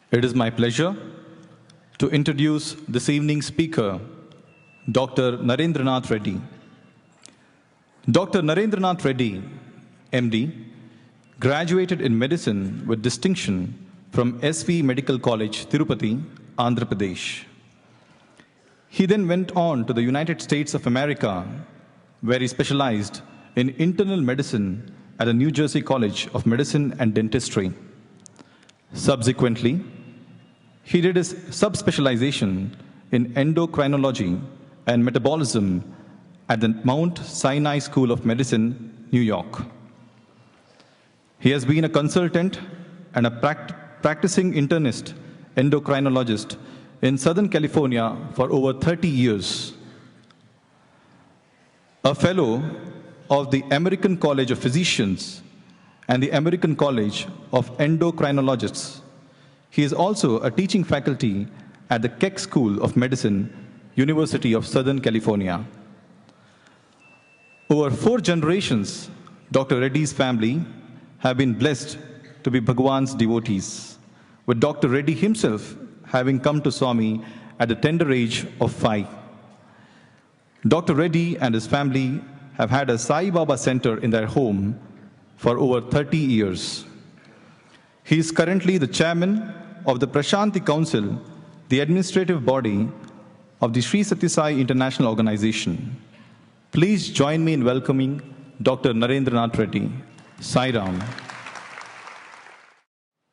It is my pleasure to introduce this evening's speaker, Dr. Narendranath Reddy. Dr. Narendranath Reddy, MD, graduated in medicine with distinction from SV Medical College, Tirupati, Andhra Pradesh. He then went on to the United States of America, where he specialized in internal medicine at the New Jersey College of Medicine and Dentistry. Subsequently, he did his subspecialization in endocrinology and metabolism at the Mount Sinai School of Medicine, New York. He has been a consultant and a practicing internist endocrinologist in Southern California for over 30 years. A fellow of the American College of Physicians and the American College of Endocrinologists. He is also a teaching faculty at the Keck School of Medicine, University of Southern California. Over 4 generations, Dr. Reddy's family have been blessed to be Bhagwan's devotees, with Dr. Reddy himself having come to Swami at the tender age of 5. Dr. Reddy and his family have had a Sai Baba center in their home for over 30 years. He is currently the chairman of the Prashanti Council, the administrative body of the Sri Sathya Sai International Organization. Please join me in welcoming Dr. Narendranath Reddy. Sai Ram.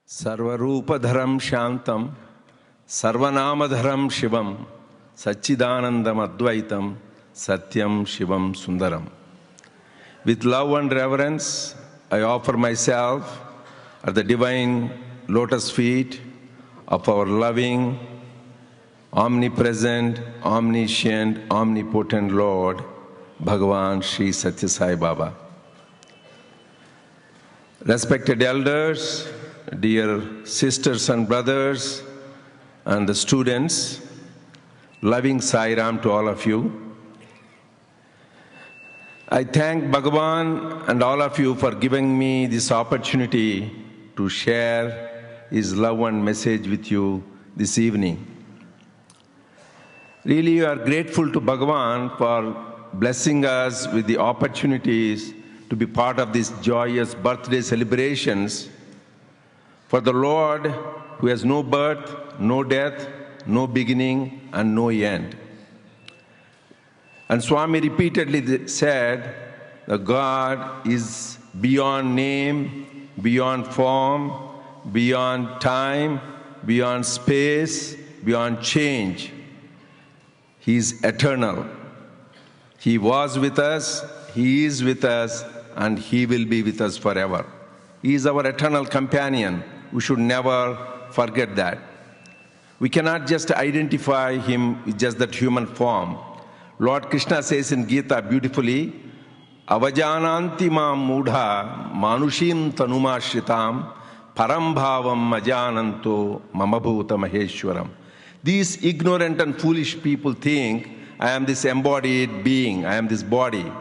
Sarvarupadharam Shantam, Sarvanamadharam Shivam, Satchidanandam Advaitam, Satyam Shivam Sundaram. With love and reverence, I offer myself at the divine lotus feet of our loving, omnipresent, omniscient, omnipotent Lord, Bhagavan Sri Sathya Sai Baba. Respected elders, dear sisters and brothers, and the students, loving Sai Ram to all of you. I thank Bhagavan and all of you for giving me this opportunity to share his love and message with you this evening. Really, we are grateful to Bhagavan for blessing us with the opportunities to be part of these joyous birthday celebrations for the Lord who has no birth, no death, no beginning, and no end. And Swami repeatedly said that God is beyond name, beyond form, beyond time, beyond space, beyond change. He is eternal. He was with us, He is with us, and He will be with us forever. He is our eternal companion. We should never forget that. We cannot just identify Him with just that human form. Lord Krishna says in Gita beautifully, Avajananti ma mudha manushim tanuma shritam param bhavam majananto mamabhuta maheshwaram. These ignorant and foolish people think, I am this embodied being, I am this body.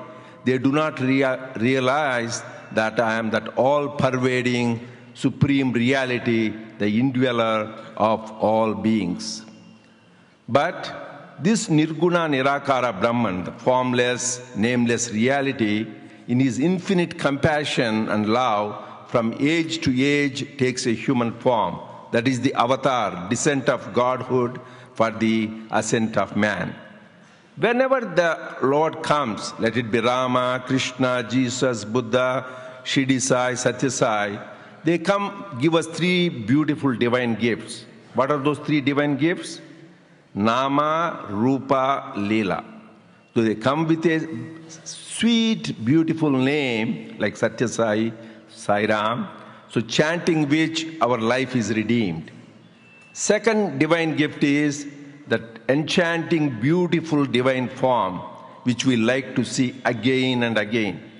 They do not realize that I am that all-pervading supreme reality, the indweller of all beings. But this Nirguna Nirakara Brahman, the formless, nameless reality, in his infinite compassion and love, from age to age takes a human form. That is the avatar, descent of godhood for the ascent of man. Whenever the Lord comes, let it be Rama, Krishna, Jesus, Buddha, Shirdi Sai, Sathya Sai, they come give us 3 beautiful divine gifts. What are those 3 divine gifts? Nama, Rupa, Leela. So they come with a sweet, beautiful name like Sathya Sai, Sai Ram, so chanting which our life is redeemed. Second divine gift is that enchanting, beautiful divine form which we like to see again and again.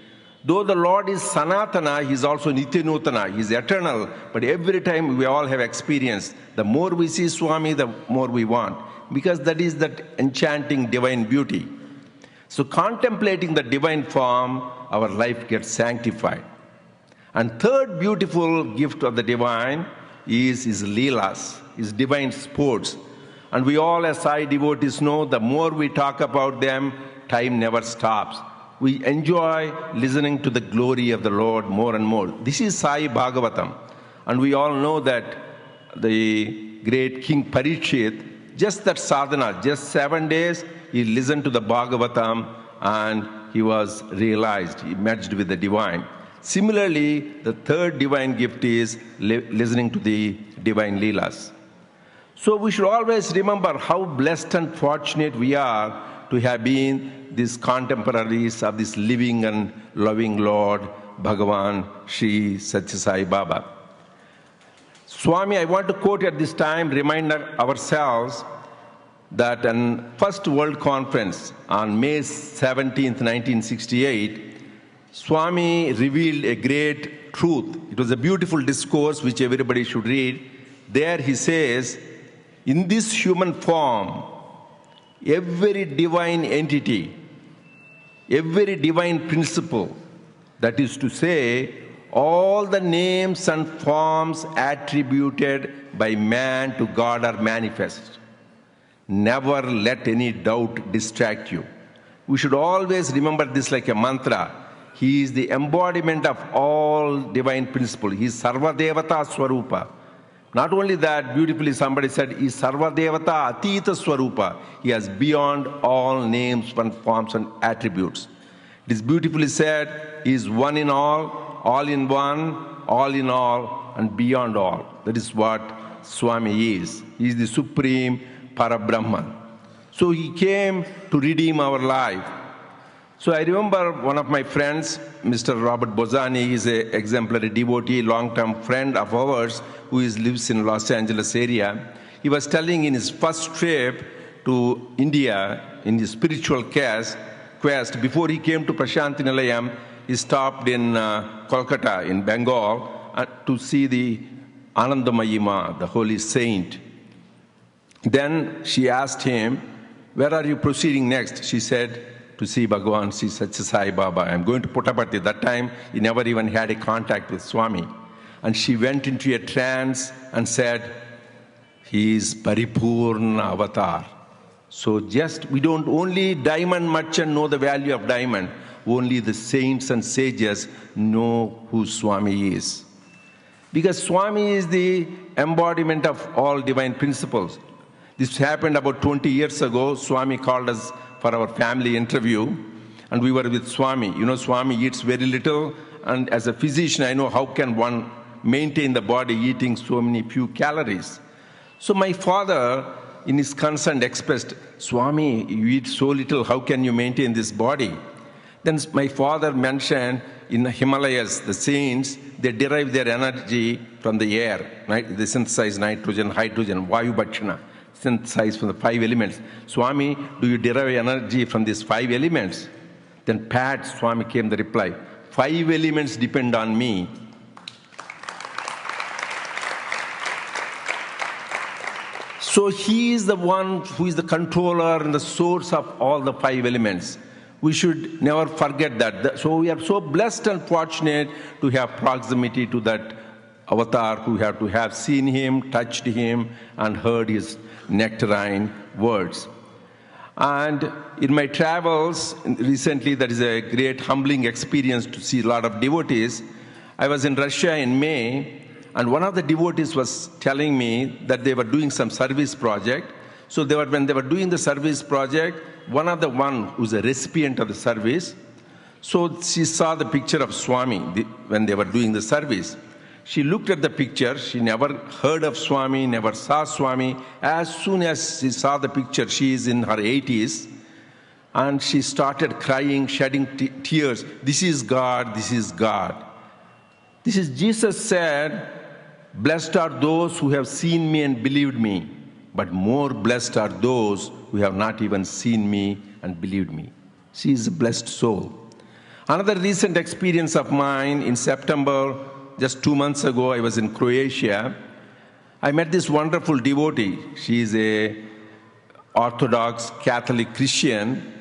Though the Lord is Sanatana, He is also Nityanutana, He is eternal, but every time we all have experienced, the more we see Swami, the more we want, because that is that enchanting divine beauty. So contemplating the divine form, our life gets sanctified. And third beautiful gift of the divine, is his leelas, his divine sports. And we all as Sai devotees know, the more we talk about them, time never stops. We enjoy listening to the glory of the Lord more and more. This is Sai Bhagavatam. And we all know that the great King Parikshit, just that sadhana, just 7 days, he listened to the Bhagavatam and he was realized, he merged with the divine. Similarly, the third divine gift is listening to the divine leelas. So we should always remember how blessed and fortunate we are to have been these contemporaries of this living and loving Lord, Bhagavan Sri Satya Sai Baba. Swami, I want to quote at this time, remind ourselves that in First World Conference on May 17th, 1968, Swami revealed a great truth. It was a beautiful discourse which everybody should read. There he says, in this human form, every divine entity, every divine principle, that is to say, all the names and forms attributed by man to God are manifest. Never let any doubt distract you. We should always remember this like a mantra. He is the embodiment of all divine principle. He is Sarva Devata Swarupa. Not only that, beautifully somebody said, he is Sarva Devata Atita Swarupa. He has beyond all names and forms and attributes. It is beautifully said, he is one in all in one, all in all, and beyond all. That is what Swami is. He is the supreme Parabrahman. So he came to redeem our life. So I remember one of my friends, Mr. Robert Bozani, is an exemplary devotee, long-term friend of ours who lives in Los Angeles area. He was telling in his first trip to India, in his spiritual quest, before he came to Prashanti Nilayam, he stopped in Kolkata, in Bengal, to see the Anandamayi Ma, the holy saint. Then she asked him, where are you proceeding next? She said, to see Bhagavan Sri Satya Sai Baba. I'm going to Puttaparthi. That time, he never even had a contact with Swami. And she went into a trance and said, he is Paripurna Avatar. So we don't only diamond merchant know the value of diamond, only the saints and sages know who Swami is. Because Swami is the embodiment of all divine principles. This happened about 20 years ago. Swami called us for our family interview, and we were with Swami. You know, Swami eats very little, and as a physician, I know how can one maintain the body eating so many few calories. So my father, in his concern, expressed, Swami, you eat so little, how can you maintain this body? Then my father mentioned in the Himalayas, the saints, they derive their energy from the air, right? They synthesize nitrogen, hydrogen, vayu bhakshana, synthesize from the 5 elements. Swami, do you derive energy from these 5 elements? Then pat, Swami came the reply, 5 elements depend on me. So he is the one who is the controller and the source of all the 5 elements. We should never forget that. So we are so blessed and fortunate to have proximity to that avatar, who have to have seen him, touched him, and heard his nectarine words. And in my travels recently, that is a great humbling experience to see a lot of devotees. I was in Russia in May, and one of the devotees was telling me that they were doing some service project. So when they were doing the service project, one who's a recipient of the service, so she saw the picture of Swami when they were doing the service. She looked at the picture. She never heard of Swami, never saw Swami. As soon as she saw the picture, she is in her 80s, and she started crying, shedding tears. This is God, this is God. This is Jesus said, blessed are those who have seen me and believed me, but more blessed are those who have not even seen me and believed me. She is a blessed soul. Another recent experience of mine, in September, just 2 months ago, I was in Croatia. I met this wonderful devotee. She is a Orthodox Catholic Christian,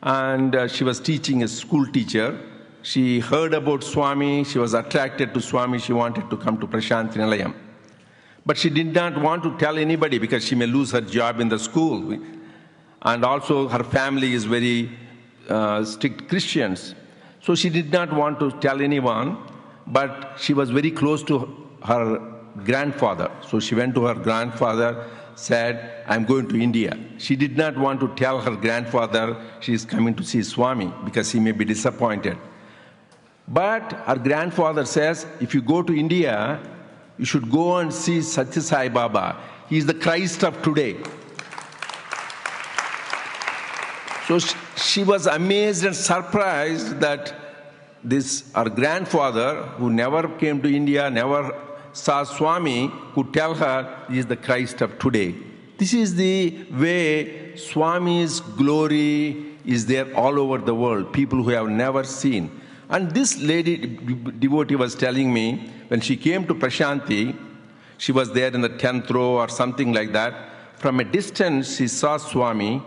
and she was teaching as school teacher. She heard about Swami. She was attracted to Swami. She wanted to come to Prashanti Nilayam. But she did not want to tell anybody because she may lose her job in the school. And also her family is very strict Christians. So she did not want to tell anyone, but she was very close to her grandfather. So she went to her grandfather, said, I'm going to India. She did not want to tell her grandfather she is coming to see Swami because he may be disappointed. But her grandfather says, if you go to India, you should go and see Satya Sai Baba. He is the Christ of today. So she was amazed and surprised that this, our grandfather, who never came to India, never saw Swami, could tell her he is the Christ of today. This is the way Swami's glory is there all over the world, people who have never seen. And this lady devotee was telling me, when she came to Prashanti, she was there in the 10th row or something like that. From a distance, she saw Swami.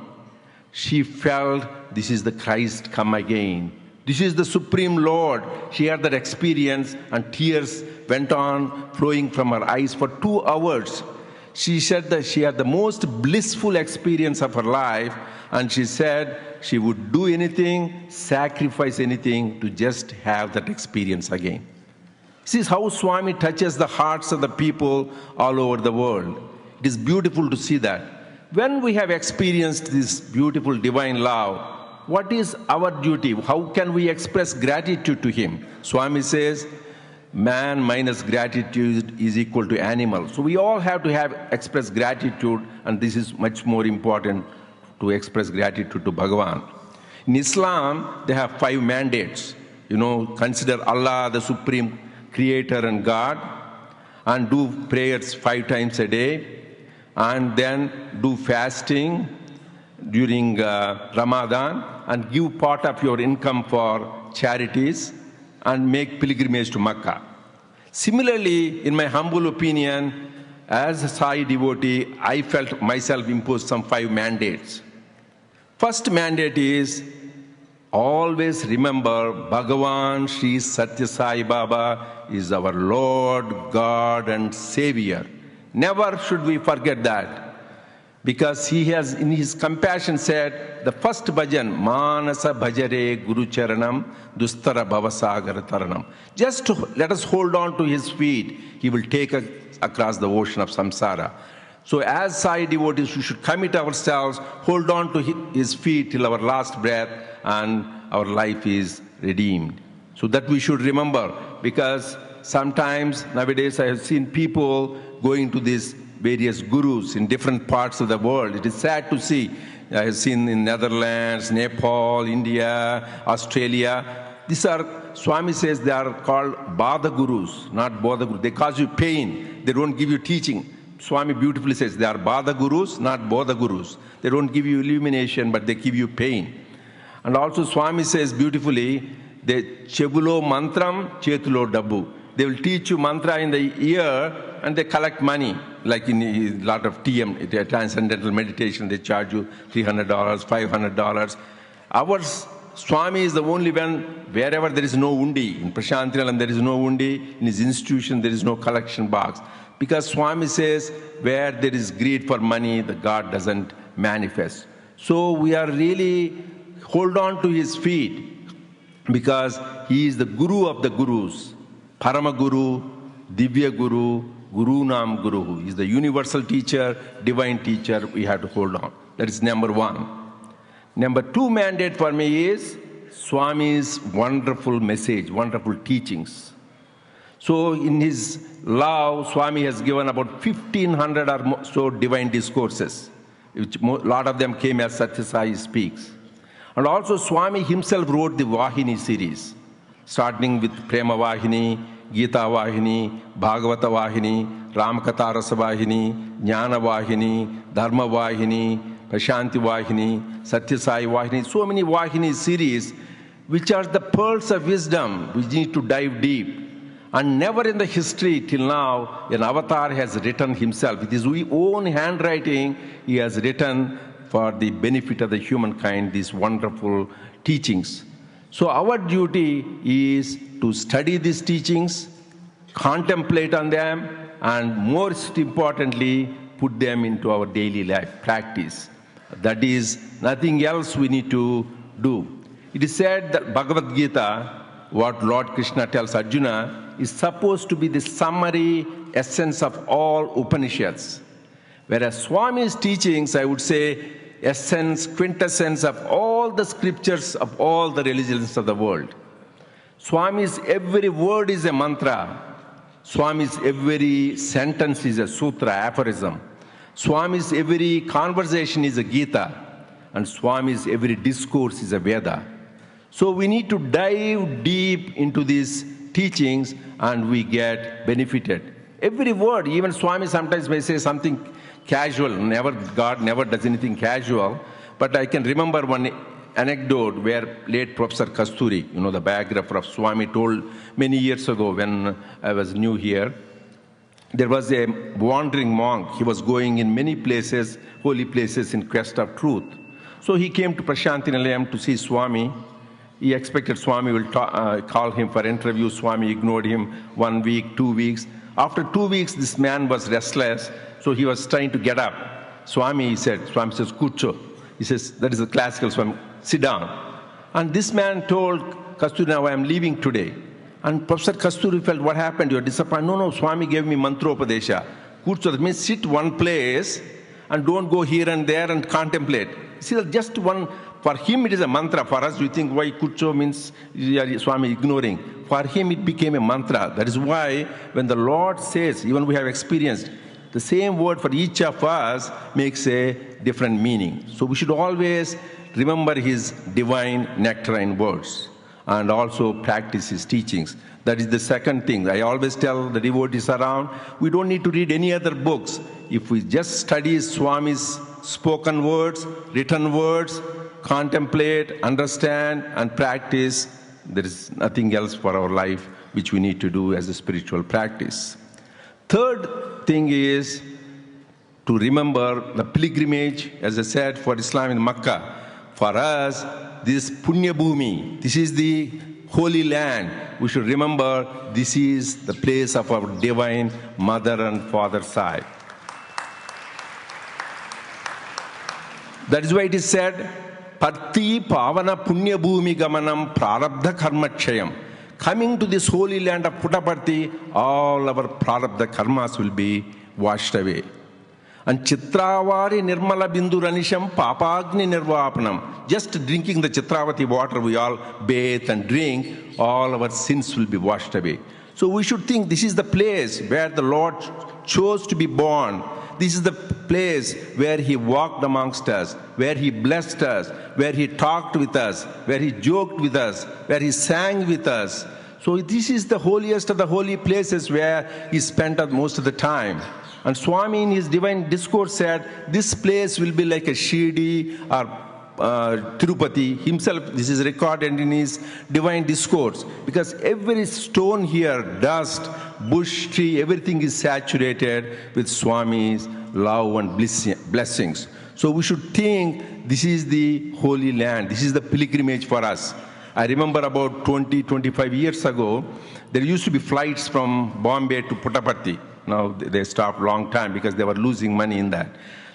She felt, this is the Christ come again. This is the Supreme Lord. She had that experience, and tears went on flowing from her eyes for 2 hours. She said that she had the most blissful experience of her life, and she said she would do anything, sacrifice anything to just have that experience again. This is how Swami touches the hearts of the people all over the world. It is beautiful to see that. When we have experienced this beautiful divine love, what is our duty? How can we express gratitude to him? Swami says, man minus gratitude is equal to animal. So we all have to express gratitude, and this is much more important to express gratitude to Bhagavan. In Islam, they have 5 mandates. Consider Allah the supreme creator and God, and do prayers 5 times a day, and then do fasting during Ramadan, and give part of your income for charities, and make pilgrimage to Makkah. Similarly, in my humble opinion, as a Sai devotee, I felt myself imposed some 5 mandates. First mandate is, always remember Bhagavan Sri Satya Sai Baba is our Lord, God and Savior. Never should we forget that. Because he has, in his compassion, said, the first bhajan, Manasa Bhajare Guru Charanam Dustara Bhavasagara Taranam. Just let us hold on to his feet. He will take us across the ocean of samsara. So as Sai devotees, we should commit ourselves, hold on to his feet till our last breath, and our life is redeemed. So that we should remember, because sometimes nowadays I have seen people going to these various gurus in different parts of the world. It is sad to see. I have seen in Netherlands, Nepal, India, Australia. These are, Swami says, they are called Bada Gurus, not Bodha Gurus. They cause you pain. They don't give you teaching. Swami beautifully says they are Bada Gurus, not Bodha Gurus. They don't give you illumination, but they give you pain. And also Swami says beautifully, they Chebulo mantram, chetulo dabbu. They will teach you mantra in the ear, and they collect money. Like in a lot of TM, transcendental meditation, they charge you $300, $500. Our Swami is the only one, wherever there is no undi. In Prashanti there is no undi. In his institution, there is no collection box. Because Swami says, where there is greed for money, the God doesn't manifest. So we are really, hold on to his feet, because he is the Guru of the Gurus. Parama Guru, Divya Guru, Guru Nam Guru. He is the universal teacher, divine teacher. We have to hold on. That is number 1. Number 2 mandate for me is Swami's wonderful message, wonderful teachings. So in his love, Swami has given about 1,500 or so divine discourses, which a lot of them came as Satya Sai speaks. And also Swami himself wrote the Vahini series, starting with Prema Vahini, Gita Vahini, Bhagavata Vahini, Ramakatha Rasa Vahini, Jnana Vahini, Dharma Vahini, Prashanti Vahini, Satya Sai Vahini, so many Vahini series, which are the pearls of wisdom. We need to dive deep. And never in the history till now, an avatar has written himself. With his own handwriting, he has written for the benefit of the humankind these wonderful teachings. So our duty is to study these teachings, contemplate on them, and most importantly, put them into our daily life practice. That is nothing else we need to do. It is said that Bhagavad Gita, what Lord Krishna tells Arjuna, is supposed to be the summary essence of all Upanishads. Whereas Swami's teachings, I would say, essence, quintessence of all the scriptures of all the religions of the world. Swami's every word is a mantra. Swami's every sentence is a sutra, aphorism. Swami's every conversation is a Gita. And Swami's every discourse is a Veda. So we need to dive deep into these teachings and we get benefited. Every word, even Swami sometimes may say something casual. God never does anything casual. But I can remember one anecdote where late Professor Kasturi, the biographer of Swami, told many years ago when I was new here. There was a wandering monk. He was going in many places, holy places, in quest of truth. So he came to Prashanti Nilayam to see Swami. He expected Swami will call him for interview. Swami ignored him 1 week, 2 weeks. After 2 weeks, this man was restless, so he was trying to get up. Swami says, Kucho. He says, that is a classical Swami, sit down. And this man told Kasturi, now I am leaving today. And Professor Kasturi felt, what happened? You are disappointed. No, Swami gave me mantropadesha. Kucho, that means sit one place and don't go here and there and contemplate. See, just one, for him it is a mantra. For us, we think why Kucho means Swami ignoring. For him it became a mantra. That is why when the Lord says, even we have experienced, the same word for each of us makes a different meaning. So we should always remember his divine nectarine words and also practice his teachings. That is the second thing. I always tell the devotees around, we don't need to read any other books. If we just study Swami's spoken words, written words, contemplate, understand, and practice, there is nothing else for our life which we need to do as a spiritual practice. Third thing is to remember the pilgrimage, as I said, for Islam in Makkah. For us, this Punya Bhumi, this is the holy land. We should remember this is the place of our divine mother and father side. That is why it is said, Parti Pavana Punya Bhumi Gamanam Prarabdha Karmachayam. Coming to this holy land of Puttaparthi, all our prarabdha karmas will be washed away. And Chitravari Nirmala Bindu Ranisham Papagni Nirvapanam. Just drinking the Chitravati water, we all bathe and drink, all our sins will be washed away. So we should think this is the place where the Lord chose to be born. This is the place where he walked amongst us, where he blessed us, where he talked with us, where he joked with us, where he sang with us. So this is the holiest of the holy places where he spent most of the time. And Swami in his divine discourse said, this place will be like a Shirdi or Tirupati himself. This is recorded in his divine discourse. Because every stone here, dust, bush, tree, everything is saturated with Swami's love and blessings. So we should think this is the holy land. This is the pilgrimage for us. I remember about 20, 25 years ago, there used to be flights from Bombay to Puttaparthi. Now they stopped long time because they were losing money in that.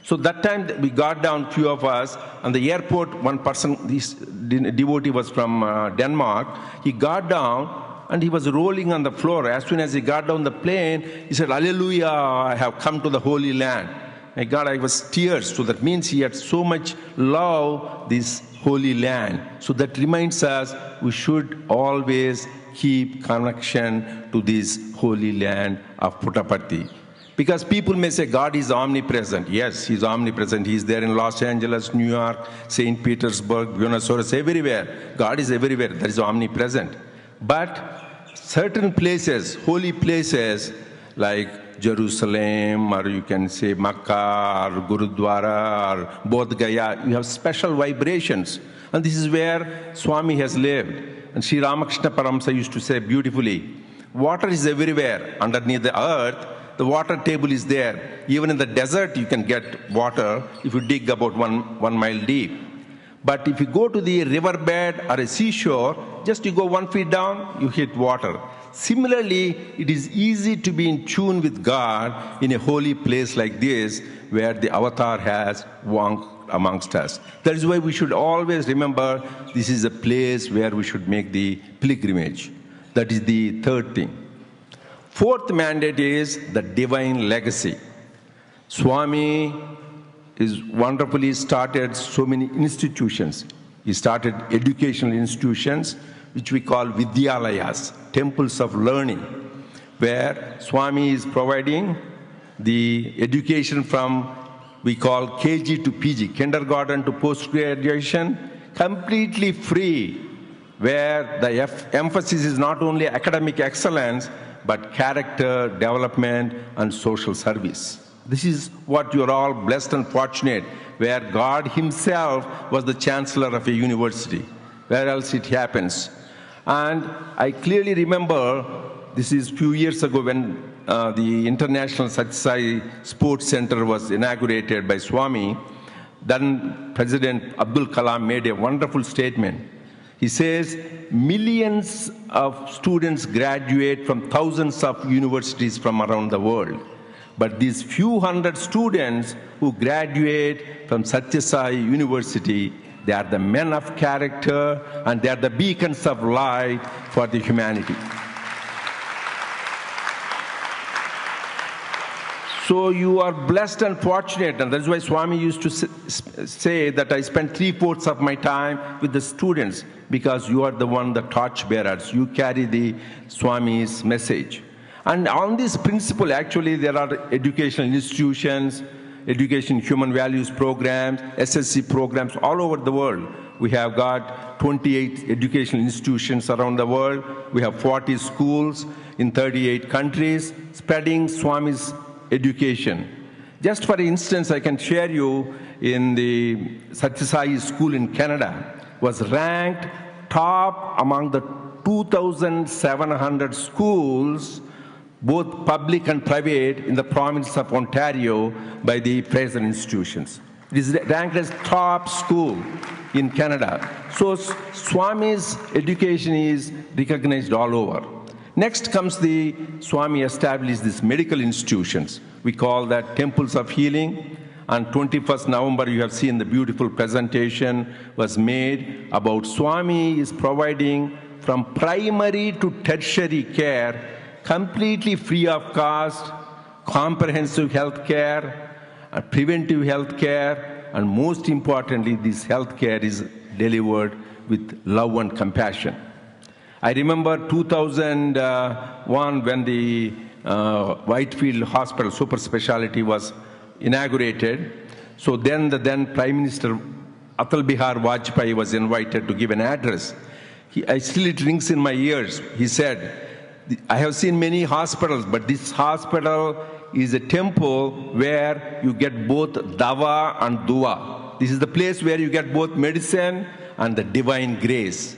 So that time we got down, few of us, and the airport, one person, this devotee was from Denmark, he got down and he was rolling on the floor. As soon as he got down the plane, he said, Hallelujah, I have come to the Holy Land. My God, I was tears. So that means he had so much love, this Holy Land. So that reminds us we should always keep connection to this Holy Land of Puttaparthi. Because people may say God is omnipresent. Yes, he's omnipresent. He's there in Los Angeles, New York, St. Petersburg, Buenos Aires, everywhere. God is everywhere. That is omnipresent. But certain places, holy places like Jerusalem, or you can say Makkah, or Gurudwara, or Bodh Gaya, you have special vibrations. And this is where Swami has lived. And Sri Ramakrishna Paramsa used to say beautifully, water is everywhere underneath the earth. The water table is there. Even in the desert, you can get water if you dig about one mile deep. But if you go to the riverbed or a seashore, just you go 1 feet down, you hit water. Similarly, it is easy to be in tune with God in a holy place like this, where the avatar has walked amongst us. That is why we should always remember this is a place where we should make the pilgrimage. That is the third thing. Fourth mandate is the divine legacy. Swami is wonderfully started so many institutions. He started educational institutions, which we call Vidyalayas, temples of learning, where Swami is providing the education from, we call KG to PG, kindergarten to post-graduation, completely free, where the emphasis is not only academic excellence, but character development and social service. This is what you are all blessed and fortunate, where God himself was the chancellor of a university. Where else it happens? And I clearly remember, this is a few years ago when the International Sathya Sai Sports Center was inaugurated by Swami. Then President Abdul Kalam made a wonderful statement. He says, millions of students graduate from thousands of universities from around the world. But these few hundred students who graduate from Sathya Sai University, they are the men of character and they are the beacons of light for the humanity. So you are blessed and fortunate, and that's why Swami used to say that I spend 3/4 of my time with the students, because you are the one, the torch bearers. You carry the Swami's message. And on this principle, actually, there are educational institutions, education human values programs, SSC programs all over the world. We have got 28 educational institutions around the world. We have 40 schools in 38 countries, spreading Swami's education. Just for instance, I can share you, in the Sathya Sai school in Canada, was ranked top among the 2,700 schools, both public and private, in the province of Ontario by the Fraser institutions. It is ranked as top school in Canada. So Swami's education is recognized all over. Next comes the Swami established these medical institutions. We call that temples of healing. On 21st November, you have seen the beautiful presentation was made about Swami is providing from primary to tertiary care, completely free of cost, comprehensive health care, preventive health care, and most importantly, this health care is delivered with love and compassion. I remember 2001 when the Whitefield Hospital super specialty was inaugurated. So then the then Prime Minister Atal Bihar Vajpayee was invited to give an address. I still, it rings in my ears. He said, I have seen many hospitals, but this hospital is a temple where you get both dawa and dua. This is the place where you get both medicine and the divine grace.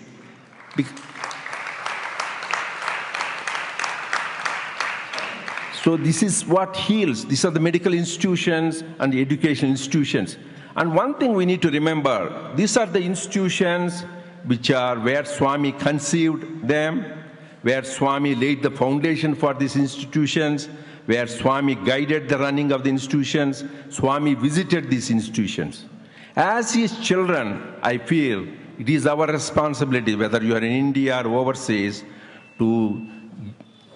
So this is what heals. These are the medical institutions and the educational institutions. And one thing we need to remember, these are the institutions which are where Swami conceived them, where Swami laid the foundation for these institutions, where Swami guided the running of the institutions. Swami visited these institutions. As his children, I feel it is our responsibility, whether you are in India or overseas, to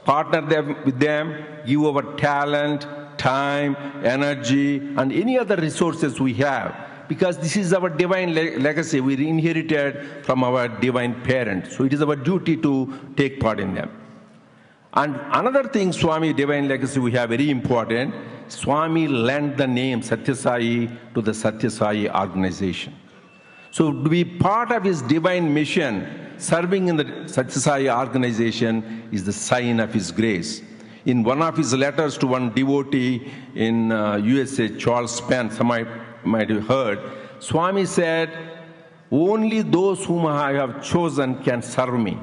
partner with them, give our talent, time, energy, and any other resources we have, because this is our divine legacy we inherited from our divine parents. So it is our duty to take part in them. And another thing, Swami divine legacy we have very important, Swami lent the name Sathya Sai to the Sathya Sai organization. So to be part of his divine mission, serving in the Sathya Sai organization is the sign of his grace. In one of his letters to one devotee in USA, Charles Spence, some might have heard, Swami said, only those whom I have chosen can serve me.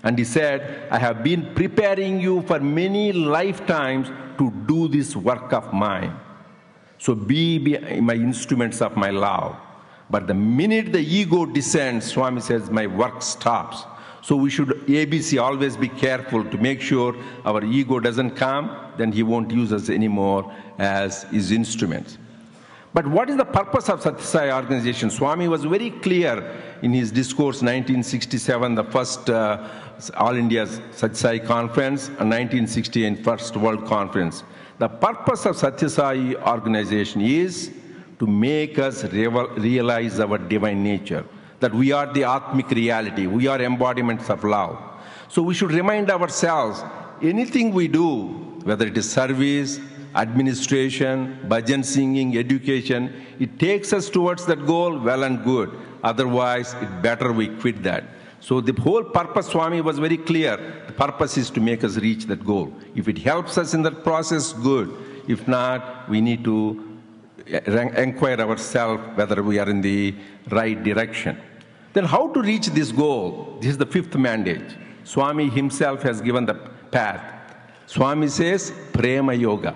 And he said, I have been preparing you for many lifetimes to do this work of mine. So be my instruments of my love. But the minute the ego descends, Swami says, my work stops. So we should, ABC, always be careful to make sure our ego doesn't come, then he won't use us anymore as his instruments. But what is the purpose of Sathya Sai organization? Swami was very clear in his discourse 1967, the first All India Sathya Sai conference, and 1968 first World Conference. The purpose of Sathya Sai organization is to make us realize our divine nature, that we are the Atmic reality, we are embodiments of love. So we should remind ourselves, anything we do, whether it is service, administration, bhajan singing, education, it takes us towards that goal, well and good. Otherwise, it's better we quit that. So the whole purpose, Swami was very clear. The purpose is to make us reach that goal. If it helps us in that process, good. If not, we need to inquire ourselves whether we are in the right direction. Then how to reach this goal? This is the fifth mandate. Swami himself has given the path. Swami says, Prema Yoga.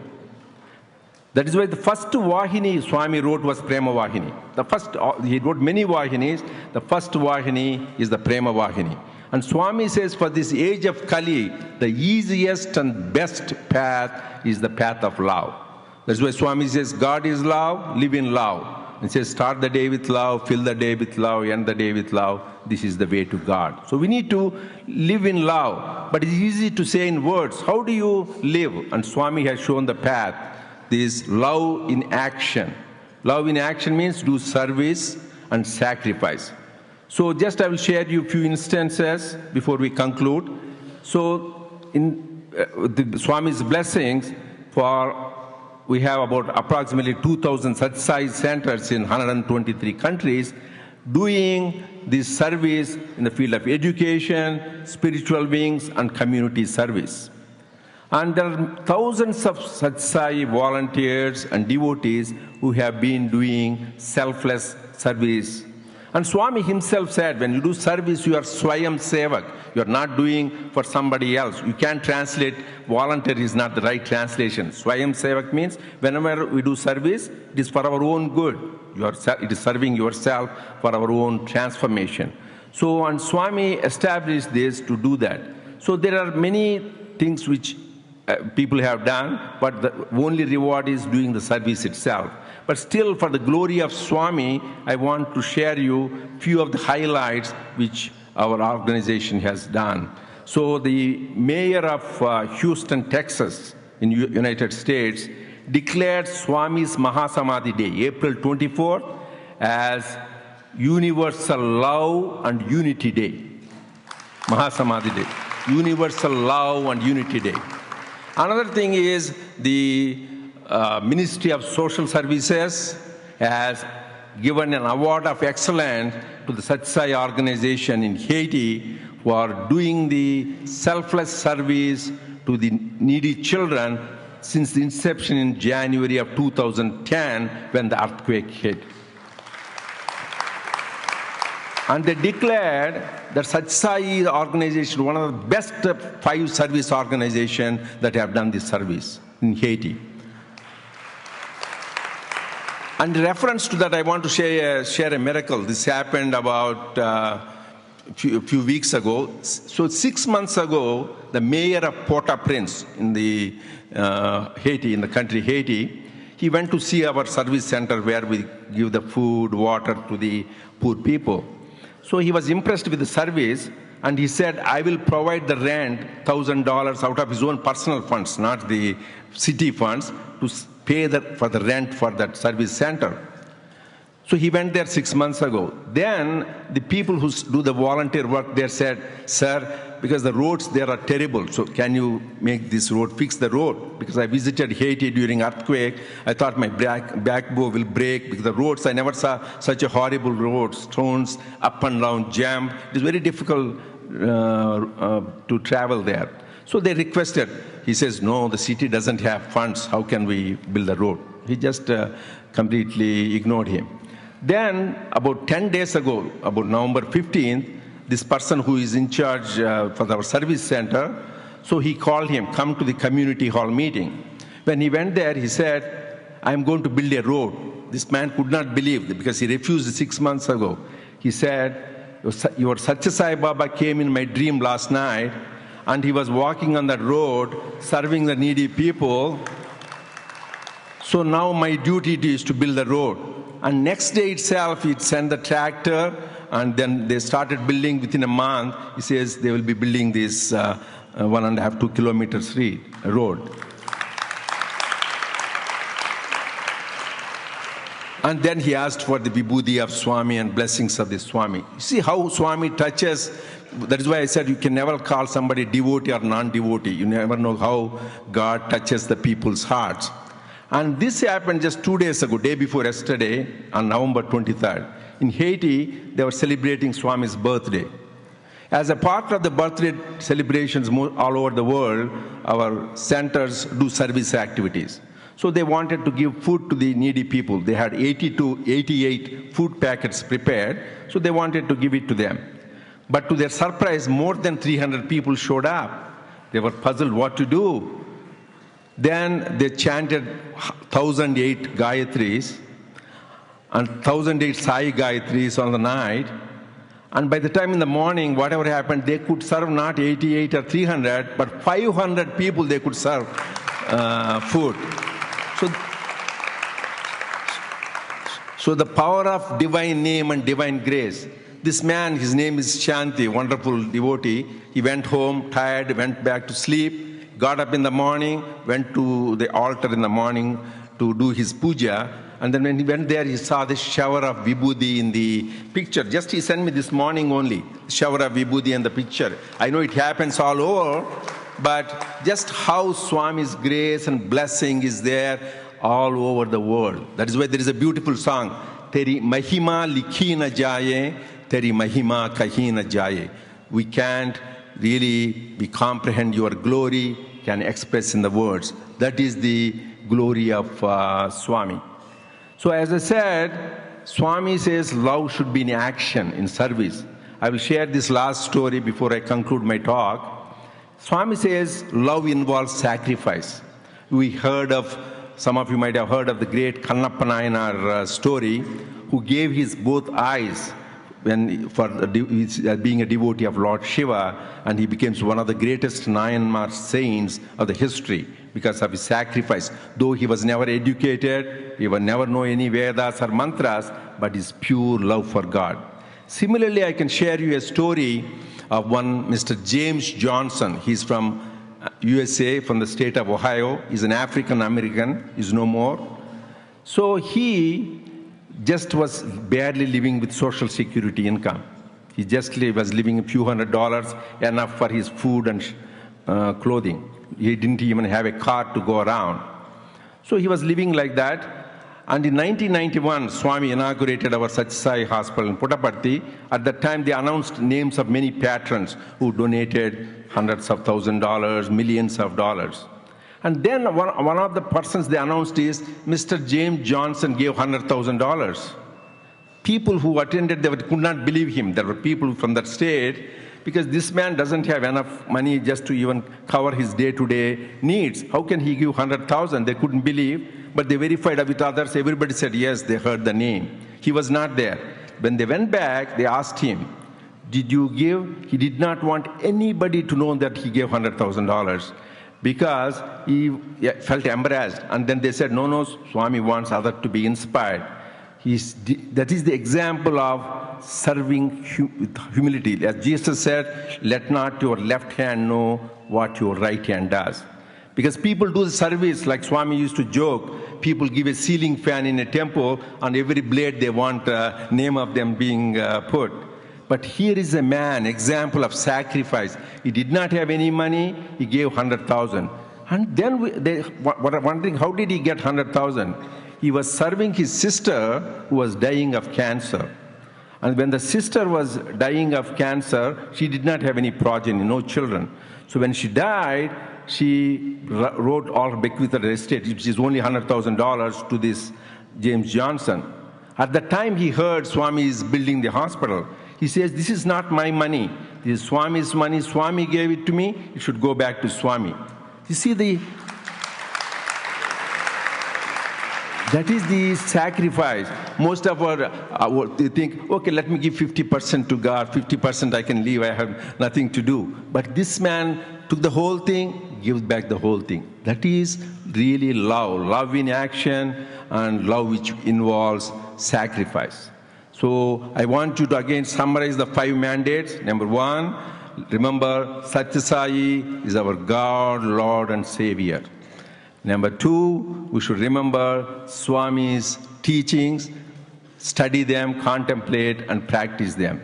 That is why the first Vahini Swami wrote was Prema Vahini. The first, he wrote many Vahinis. The first Vahini is the Prema Vahini. And Swami says, for this age of Kali, the easiest and best path is the path of love. That's why Swami says, God is love, live in love. He says, start the day with love, fill the day with love, end the day with love. This is the way to God. So we need to live in love. But it's easy to say in words. How do you live? And Swami has shown the path. This love in action. Love in action means do service and sacrifice. So just I will share you a few instances before we conclude. So in the Swami's blessings, we have about approximately 2,000 such size centers in 123 countries doing this service in the field of education, spiritual wings, and community service. And there are thousands of Sathya Sai volunteers and devotees who have been doing selfless service. And Swami himself said, when you do service, you are Swayam Sevak. You are not doing for somebody else. You can't translate, volunteer is not the right translation. Swayam Sevak means whenever we do service, it is for our own good. It is serving yourself for our own transformation. So, and Swami established this to do that. So there are many things which people have done, but the only reward is doing the service itself. But still, for the glory of Swami, I want to share you a few of the highlights which our organization has done. So the mayor of Houston, Texas, in United States, declared Swami's Mahasamadhi Day, April 24th, as Universal Love and Unity Day. Mahasamadhi Day, Universal Love and Unity Day. Another thing is the Ministry of Social Services has given an award of excellence to the Sathya Sai organization in Haiti for doing the selfless service to the needy children since the inception in January of 2010 when the earthquake hit. And they declared that Sathya Sai organization, one of the best 5 service organizations that have done this service in Haiti. And in reference to that, I want to share a miracle. This happened about a few weeks ago. So 6 months ago, the mayor of Port-au-Prince in the Haiti, in the country Haiti, he went to see our service center where we give the food, water to the poor people. So he was impressed with the service, and he said, I will provide the rent, $1,000 out of his own personal funds, not the city funds, to pay for the rent for that service center. So he went there 6 months ago. Then the people who do the volunteer work there said, sir, because the roads there are terrible, so can you make this road, fix the road? Because I visited Haiti during earthquake. I thought my backbone will break because the roads, I never saw such a horrible road, stones up and down, jam. It is very difficult to travel there. So they requested. He says, no, the city doesn't have funds. How can we build a road? He just completely ignored him. Then, about 10 days ago, about November 15th, this person who is in charge for our service center, so he called him, come to the community hall meeting. When he went there, he said, I'm going to build a road. This man could not believe it because he refused 6 months ago. He said, Your Satya Sai Baba came in my dream last night, and he was walking on that road, serving the needy people. So now my duty is to build the road. And next day itself, he sent the tractor, and then they started building within a month. He says they will be building this 1.5 to 2 kilometer road. And then he asked for the vibhuti of Swami and blessings of the Swami. You see how Swami touches. That is why I said you can never call somebody devotee or non-devotee. You never know how God touches the people's hearts. And this happened just 2 days ago, day before yesterday, on November 23rd. In Haiti, they were celebrating Swami's birthday. As a part of the birthday celebrations all over the world, our centers do service activities. So they wanted to give food to the needy people. They had 80 to 88 food packets prepared, so they wanted to give it to them. But to their surprise, more than 300 people showed up. They were puzzled what to do. Then they chanted 1,008 Gayatris and 1,008 Sai Gayatris on the night. And by the time in the morning, whatever happened, they could serve not 88 or 300, but 500 people they could serve food. So the power of divine name and divine grace. This man, his name is Shanti, wonderful devotee. He went home tired, went back to sleep, got up in the morning, went to the altar in the morning to do his puja. And then when he went there, he saw this shower of vibhuti in the picture. Just he sent me this morning only, shower of vibhuti in the picture. I know it happens all over, but just how Swami's grace and blessing is there all over the world. That is why there is a beautiful song, Teri Mahima Likhi na jaye, Teri Mahima kahi na jaye. We can't really comprehend your glory, can express in the words. That is the glory of Swami. So as I said, Swami says love should be in action, in service. I will share this last story before I conclude my talk. Swami says love involves sacrifice. We heard of, some of you might have heard of the great Kannappa Nayanar story, who gave his both eyes for being a devotee of Lord Shiva, and he became one of the greatest Nayanmar saints of the history because of his sacrifice. Though he was never educated, he would never know any Vedas or mantras, but his pure love for God. Similarly, I can share you a story of one Mr. James Johnson. He's from USA, from the state of Ohio. He's an African American, he's no more. So he just was barely living with Social Security income. He just was living a few $100s, enough for his food and clothing. He didn't even have a car to go around. So he was living like that. And in 1991, Swami inaugurated our Satya Sai Hospital in Puttaparthi. At that time, they announced names of many patrons who donated hundreds of $1,000s, millions of dollars. And then one of the persons they announced is Mr. James Johnson gave $100,000. People who attended, they could not believe him. There were people from that state, because this man doesn't have enough money just to even cover his day-to-day needs. How can he give 100,000? They couldn't believe, but they verified with others. Everybody said yes, they heard the name. He was not there. When they went back, they asked him, did you give? He did not want anybody to know that he gave $100,000 because he felt embarrassed. And then they said, no, Swami wants others to be inspired. That is the example of serving with humility. As Jesus said, let not your left hand know what your right hand does. Because people do the service, like Swami used to joke, people give a ceiling fan in a temple, on every blade they want a name of them being put. But here is a man, example of sacrifice. He did not have any money, he gave 100,000. And then they were wondering, how did he get 100,000? He was serving his sister who was dying of cancer. And when the sister was dying of cancer, she did not have any progeny, no children. So when she died, she wrote all her bequeathed estate, which is only $100,000 to this James Johnson. At the time he heard Swami is building the hospital, he says, this is not my money. This is Swami's money. Swami gave it to me. It should go back to Swami. You see, That is the sacrifice. Most of our they think, okay, let me give 50% to God, 50% I can leave, I have nothing to do. But this man took the whole thing, gives back the whole thing. That is really love in action, and love which involves sacrifice. So I want you to again summarize the 5 mandates. Number 1, remember Satya Sai is our God, Lord, and Savior. Number 2, we should remember Swami's teachings, study them, contemplate, and practice them.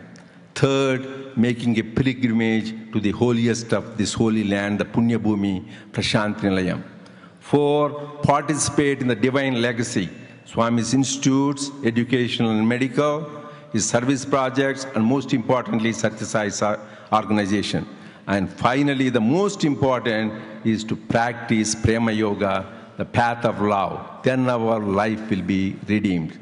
Third, making a pilgrimage to the holiest of this holy land, the Punya Bhumi, Prashanti Nilayam. 4, participate in the divine legacy, Swami's institutes, educational and medical, his service projects, and most importantly, Satya Sai's organization. And finally, the most important is to practice Prema Yoga, the path of love. Then our life will be redeemed.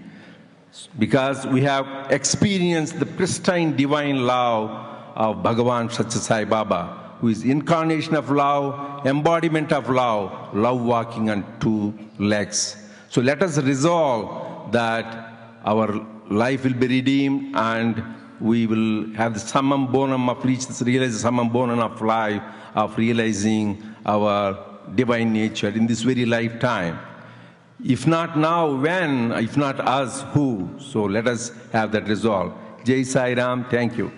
Because we have experienced the pristine divine love of Bhagavan Satya Sai Baba, who is incarnation of love, embodiment of love, love walking on 2 legs. So let us resolve that our life will be redeemed, and we will have the summum bonum of reach, realize the summum bonum of life, of realizing our divine nature in this very lifetime. If not now, when? If not us, who? So let us have that resolve. Jai Sai Ram, thank you.